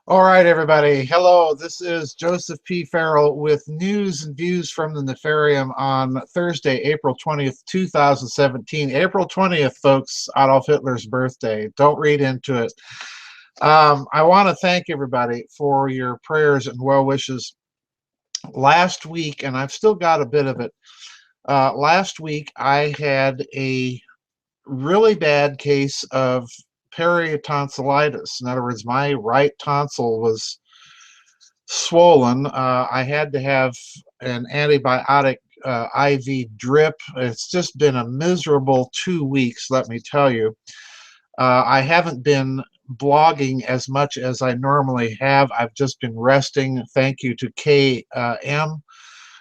All right, everybody. Hello, this is Joseph P. Farrell with news and views from the Nefarium on Thursday, April 20th, 2017. April 20th, folks, Adolf Hitler's birthday. Don't read into it. I want to thank everybody for your prayers and well wishes. Last week, and I've still got a bit of it, last week I had a really bad case of periotonsillitis. In other words, my right tonsil was swollen. I had to have an antibiotic IV drip. It's just been a miserable 2 weeks, let me tell you. I haven't been blogging as much as I normally have. I've just been resting. Thank you to KM,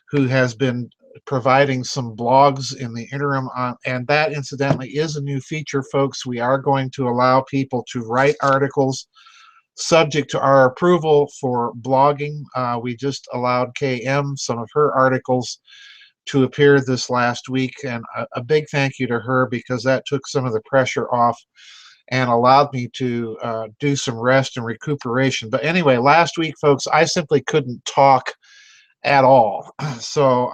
who has been providing some blogs in the interim on, and that incidentally is a new feature, folks. We are going to allow people to write articles subject to our approval for blogging. We just allowed KM some of her articles to appear this last week, and a big thank you to her because that took some of the pressure off and allowed me to do some rest and recuperation. But anyway, last week, folks, I simply couldn't talk at all. So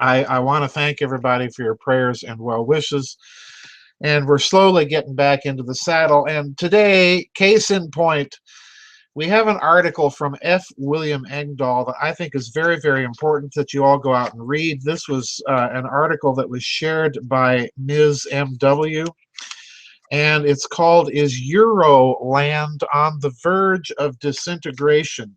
I want to thank everybody for your prayers and well wishes. And we're slowly getting back into the saddle. And today, case in point, we have an article from F. William Engdahl that I think is very, very important that you all go out and read. This was an article that was shared by Ms. M.W., and it's called, "Is Euro Land on the Verge of Disintegration?"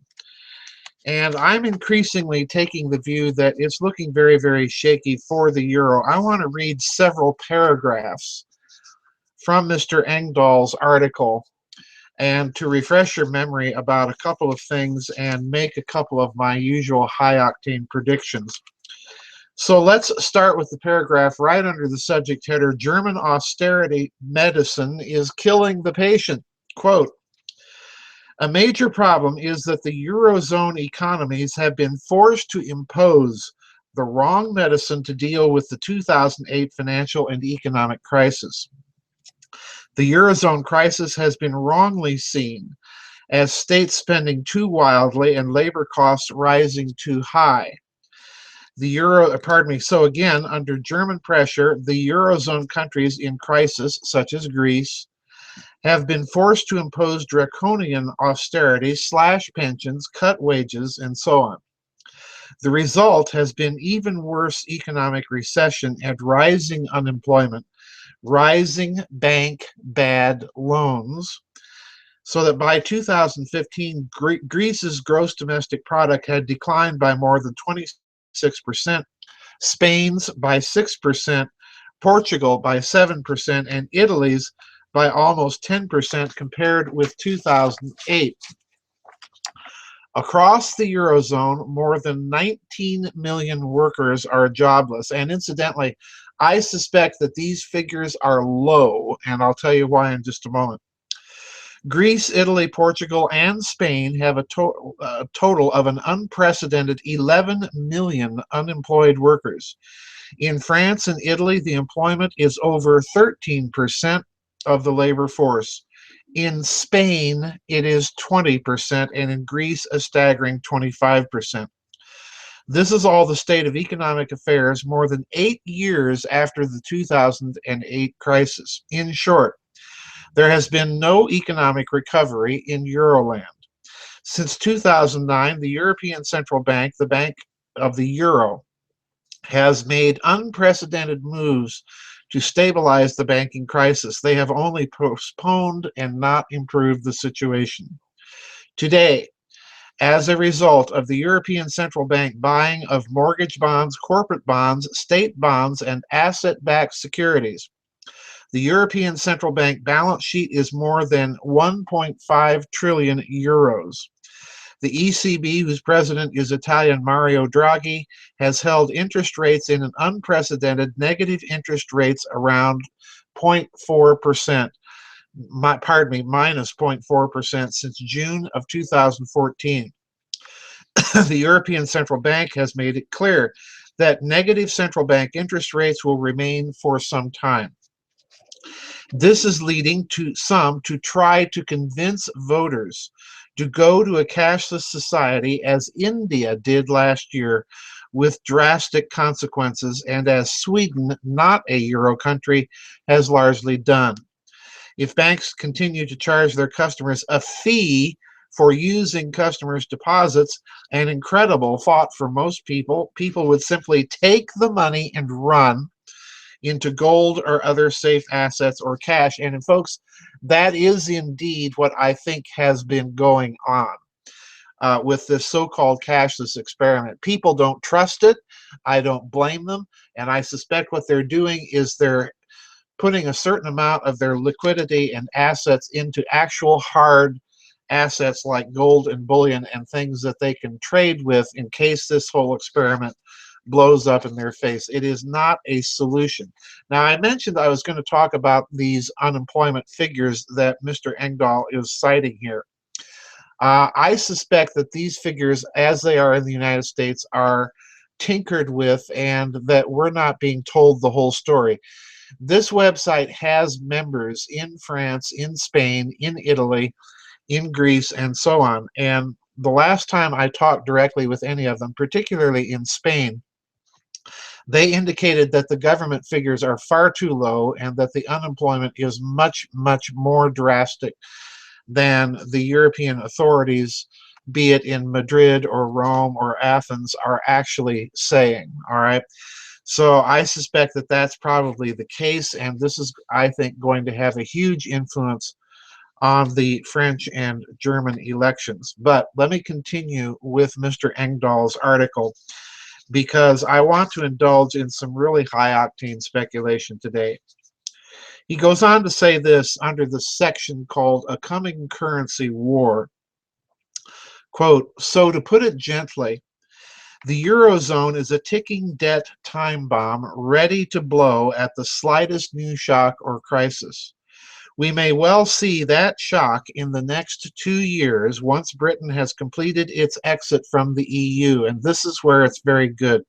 And I'm increasingly taking the view that it's looking very, very shaky for the euro. I want to read several paragraphs from Mr. Engdahl's article and to refresh your memory about a couple of things and make a couple of my usual high-octane predictions. So let's start with the paragraph right under the subject header, "German austerity medicine is killing the patient." Quote, "A major problem is that the Eurozone economies have been forced to impose the wrong medicine to deal with the 2008 financial and economic crisis. The Eurozone crisis has been wrongly seen as state spending too wildly and labor costs rising too high. So again, under German pressure, the Eurozone countries in crisis, such as Greece, have been forced to impose draconian austerity, slash pensions, cut wages, and so on. The result has been even worse economic recession and rising unemployment, rising bank bad loans, so that by 2015, Greece's gross domestic product had declined by more than 26%, Spain's by 6%, Portugal by 7%, and Italy's by almost 10% compared with 2008. Across the Eurozone, more than 19 million workers are jobless. And incidentally, I suspect that these figures are low, and I'll tell you why in just a moment. Greece, Italy, Portugal, and Spain have a total of an unprecedented 11 million unemployed workers. In France and Italy, the employment is over 13% of the labor force. In Spain, it is 20%, and in Greece, a staggering 25%. This is all the state of economic affairs more than 8 years after the 2008 crisis. In short, there has been no economic recovery in Euroland. Since 2009, the European Central Bank, the Bank of the Euro, has made unprecedented moves to stabilize the banking crisis. They have only postponed and not improved the situation. Today, as a result of the European Central Bank buying of mortgage bonds, corporate bonds, state bonds, and asset-backed securities, the European Central Bank balance sheet is more than 1.5 trillion euros. The ECB, whose president is Italian Mario Draghi, has held interest rates in an unprecedented negative interest rates around 0.4%, minus 0.4% since June of 2014. The European Central Bank has made it clear that negative central bank interest rates will remain for some time. This is leading to some to try to convince voters to go to a cashless society as India did last year with drastic consequences and as Sweden, not a euro country, has largely done. If banks continue to charge their customers a fee for using customers' deposits, an incredible thought for most people. People would simply take the money and run into gold or other safe assets or cash. And folks, that is indeed what I think has been going on with this so-called cashless experiment. People don't trust it. I don't blame them. And I suspect what they're doing is they're putting a certain amount of their liquidity and assets into actual hard assets like gold and bullion and things that they can trade with in case this whole experiment blows up in their face. It is not a solution. Now, I mentioned I was going to talk about these unemployment figures that Mr. Engdahl is citing here. I suspect that these figures, as they are in the United States, are tinkered with and that we're not being told the whole story. This website has members in France, in Spain, in Italy, in Greece, and so on. And the last time I talked directly with any of them, particularly in Spain, they indicated that the government figures are far too low and that the unemployment is much, much more drastic than the European authorities, be it in Madrid or Rome or Athens, are actually saying. All right. So I suspect that that's probably the case, and this is, I think, going to have a huge influence on the French and German elections. But let me continue with Mr. Engdahl's article because I want to indulge in some really high-octane speculation today. He goes on to say this under the section called A Coming Currency War. Quote, so to put it gently, the Eurozone is a ticking debt time bomb ready to blow at the slightest new shock or crisis. We may well see that shock in the next 2 years once Britain has completed its exit from the EU, and this is where it's very good.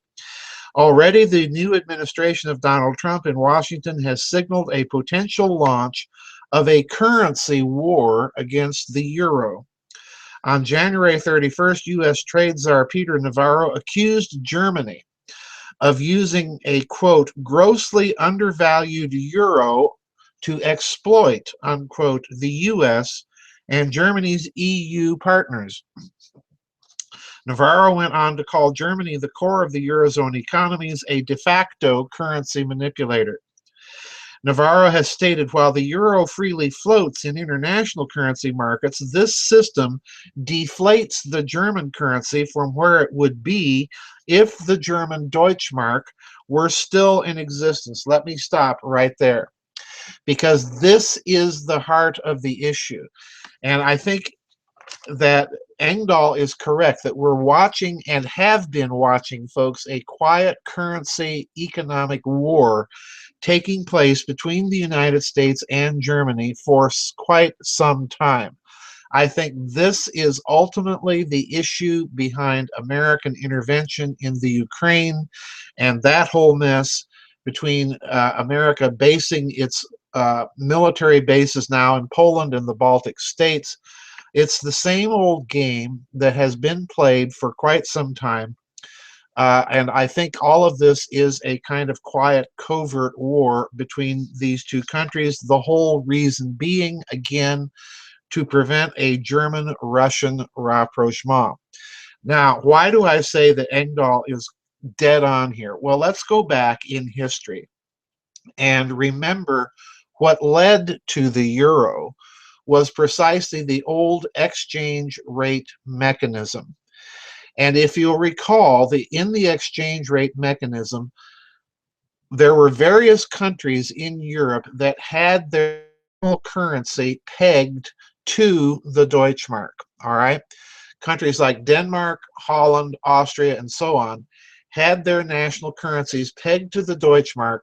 Already, the new administration of Donald Trump in Washington has signaled a potential launch of a currency war against the euro. On January 31st, U.S. Trade Czar Peter Navarro accused Germany of using a, quote, grossly undervalued euro to exploit, unquote, the U.S. and Germany's EU partners. Navarro went on to call Germany the core of the Eurozone economies, a de facto currency manipulator. Navarro has stated while the euro freely floats in international currency markets, this system deflates the German currency from where it would be if the German Deutschmark were still in existence. Let me stop right there, because this is the heart of the issue. And I think that Engdahl is correct that we're watching and have been watching, folks, a quiet currency economic war taking place between the United States and Germany for quite some time. I think this is ultimately the issue behind American intervention in the Ukraine and that whole mess between America basing its military bases now in Poland and the Baltic states. It's the same old game that has been played for quite some time. And I think all of this is a kind of quiet, covert war between these two countries. The whole reason being, again, to prevent a German-Russian rapprochement. Now, why do I say that Engdahl is dead on here? Well, let's go back in history and remember what led to the euro was precisely the old exchange rate mechanism. And if you'll recall, in the exchange rate mechanism, there were various countries in Europe that had their currency pegged to the Deutschmark. All right. Countries like Denmark, Holland, Austria, and so on had their national currencies pegged to the Deutschmark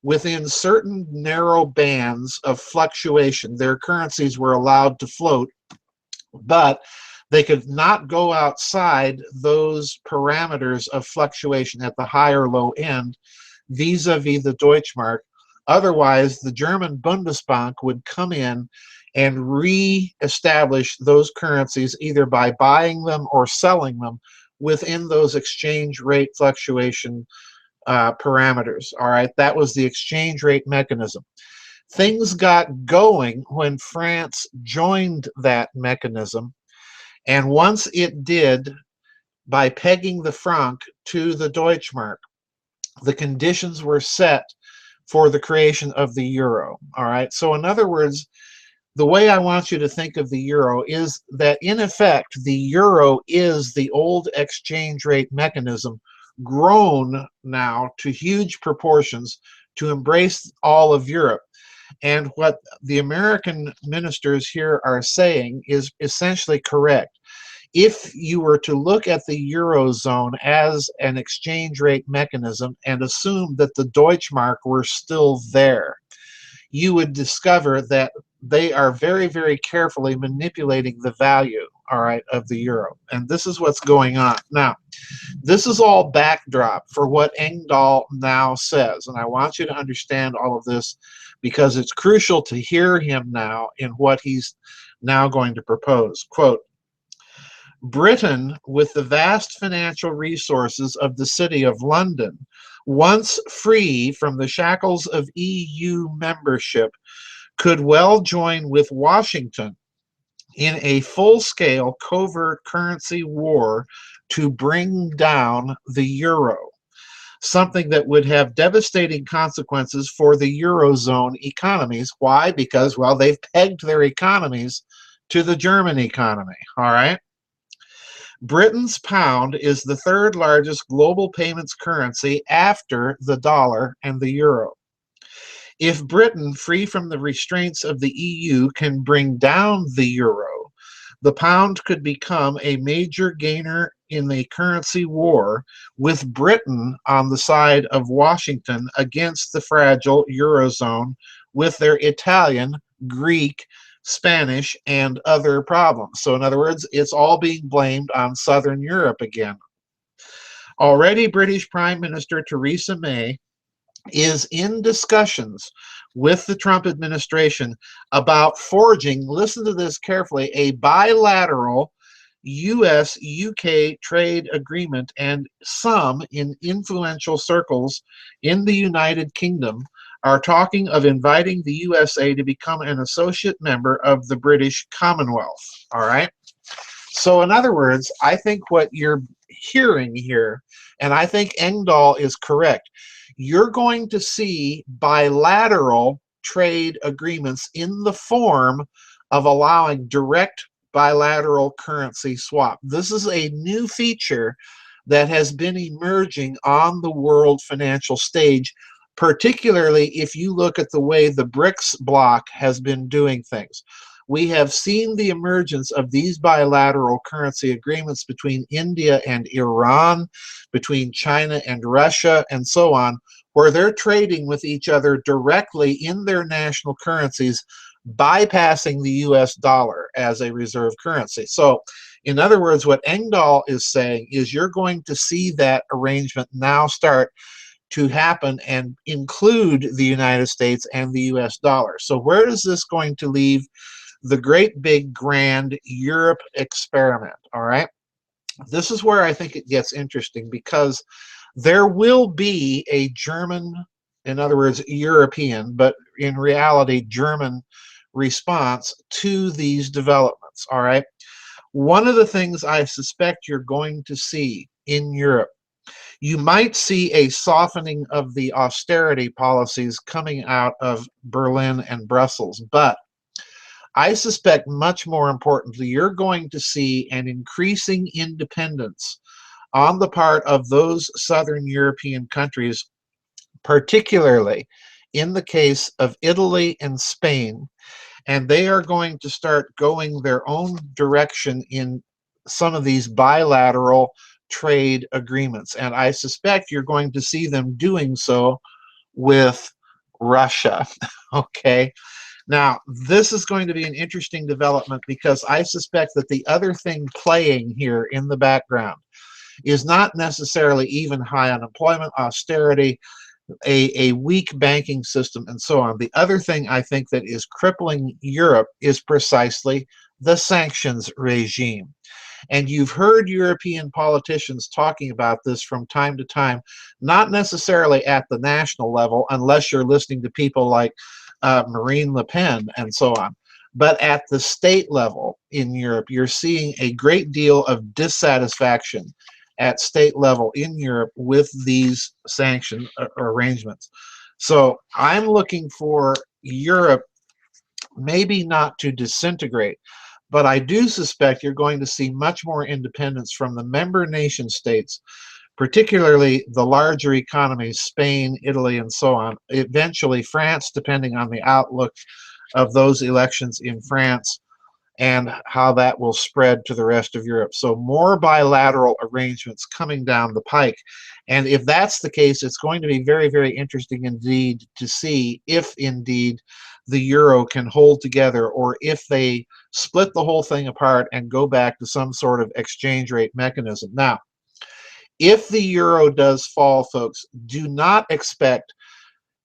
within certain narrow bands of fluctuation. Their currencies were allowed to float, but they could not go outside those parameters of fluctuation at the high or low end vis-a-vis the Deutschmark Otherwise, the German Bundesbank would come in and re-establish those currencies either by buying them or selling them within those exchange rate fluctuation parameters. All right, that was the exchange rate mechanism. Things got going when France joined that mechanism, and once it did, by pegging the franc to the Deutschmark, the conditions were set for the creation of the euro. All right, so in other words, the way I want you to think of the euro is that, in effect, the euro is the old exchange rate mechanism grown now to huge proportions to embrace all of Europe. And what the American ministers here are saying is essentially correct. If you were to look at the Eurozone as an exchange rate mechanism and assume that the Deutschmark were still there, you would discover that they are very, very carefully manipulating the value, all right, of the euro. And this is what's going on. Now, this is all backdrop for what Engdahl now says. And I want you to understand all of this because it's crucial to hear him now in what he's now going to propose. Quote, Britain, with the vast financial resources of the City of London, once free from the shackles of EU membership, could well join with Washington in a full-scale covert currency war to bring down the euro, something that would have devastating consequences for the Eurozone economies. Why? Because, well, they've pegged their economies to the German economy, all right? Britain's pound is the third largest global payments currency after the dollar and the euro. If Britain, free from the restraints of the EU, can bring down the euro, the pound could become a major gainer in the currency war, with Britain on the side of Washington against the fragile Eurozone with their Italian, Greek, Spanish, and other problems. So in other words, it's all being blamed on Southern Europe again. Already, British Prime Minister Theresa May is in discussions with the Trump administration about forging, listen to this carefully, a bilateral US-UK trade agreement, and some in influential circles in the United Kingdom are talking of inviting the USA to become an associate member of the British Commonwealth. All right. So in other words, I think what you're hearing here, and I think Engdahl is correct, you're going to see bilateral trade agreements in the form of allowing direct bilateral currency swap. This is a new feature that has been emerging on the world financial stage, particularly if you look at the way the BRICS bloc has been doing things. We have seen the emergence of these bilateral currency agreements between India and Iran, between China and Russia, and so on, where they're trading with each other directly in their national currencies, bypassing the US dollar as a reserve currency. So, in other words, what Engdahl is saying is you're going to see that arrangement now start to happen and include the United States and the US dollar. So where is this going to leave the great big grand Europe experiment? All right, this is where I think it gets interesting, because there will be a German, in other words European, but in reality German response to these developments. All right, one of the things I suspect you're going to see in Europe, you might see a softening of the austerity policies coming out of Berlin and Brussels, but I suspect much more importantly, you're going to see an increasing independence on the part of those Southern European countries, particularly in the case of Italy and Spain, and they are going to start going their own direction in some of these bilateral trade agreements. And I suspect you're going to see them doing so with Russia. Okay. Now, this is going to be an interesting development, because I suspect that the other thing playing here in the background is not necessarily even high unemployment, austerity, a weak banking system, and so on. The other thing I think that is crippling Europe is precisely the sanctions regime. And you've heard European politicians talking about this from time to time, not necessarily at the national level, unless you're listening to people like Marine Le Pen and so on. But at the state level in Europe, you're seeing a great deal of dissatisfaction at state level in Europe with these sanction arrangements. So I'm looking for Europe maybe not to disintegrate, but I do suspect you're going to see much more independence from the member nation states, particularly the larger economies, Spain, Italy, and so on. Eventually, France, depending on the outlook of those elections in France and how that will spread to the rest of Europe. So more bilateral arrangements coming down the pike. And if that's the case, it's going to be very, very interesting indeed to see if indeed the euro can hold together, or if they split the whole thing apart and go back to some sort of exchange rate mechanism. Now, if the euro does fall, folks, do not expect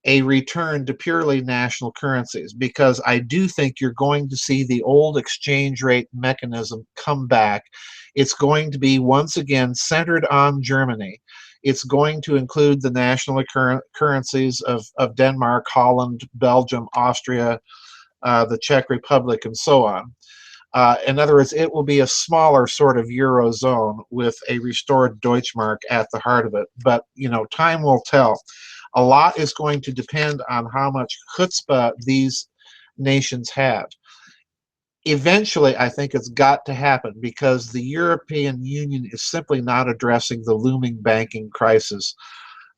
a return to purely national currencies, because I do think you're going to see the old exchange rate mechanism come back. It's going to be once again centered on Germany. It's going to include the national currencies of Denmark, Holland, Belgium, Austria, the Czech Republic, and so on. In other words, it will be a smaller sort of eurozone with a restored Deutschmark at the heart of it. But, you know, time will tell. A lot is going to depend on how much chutzpah these nations have. Eventually, I think it's got to happen, because the European Union is simply not addressing the looming banking crisis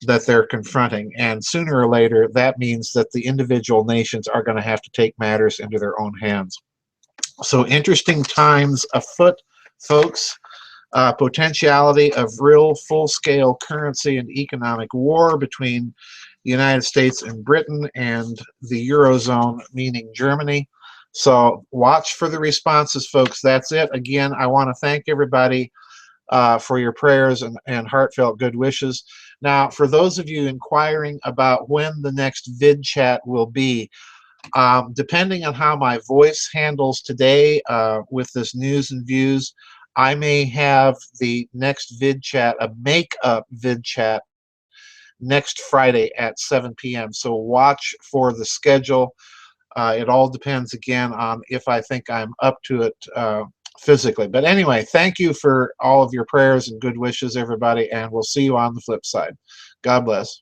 that they're confronting. And sooner or later, that means that the individual nations are going to have to take matters into their own hands. So interesting times afoot, folks. Potentiality of real full-scale currency and economic war between the United States and Britain and the Eurozone, meaning Germany. So watch for the responses, folks. That's it. Again, I want to thank everybody for your prayers and heartfelt good wishes. Now, for those of you inquiring about when the next vid chat will be, depending on how my voice handles today with this news and views, I may have the next vid chat, a make-up vid chat, next Friday at 7 p.m. So watch for the schedule. It all depends, again, on if I think I'm up to it physically. But anyway, thank you for all of your prayers and good wishes, everybody, and we'll see you on the flip side. God bless.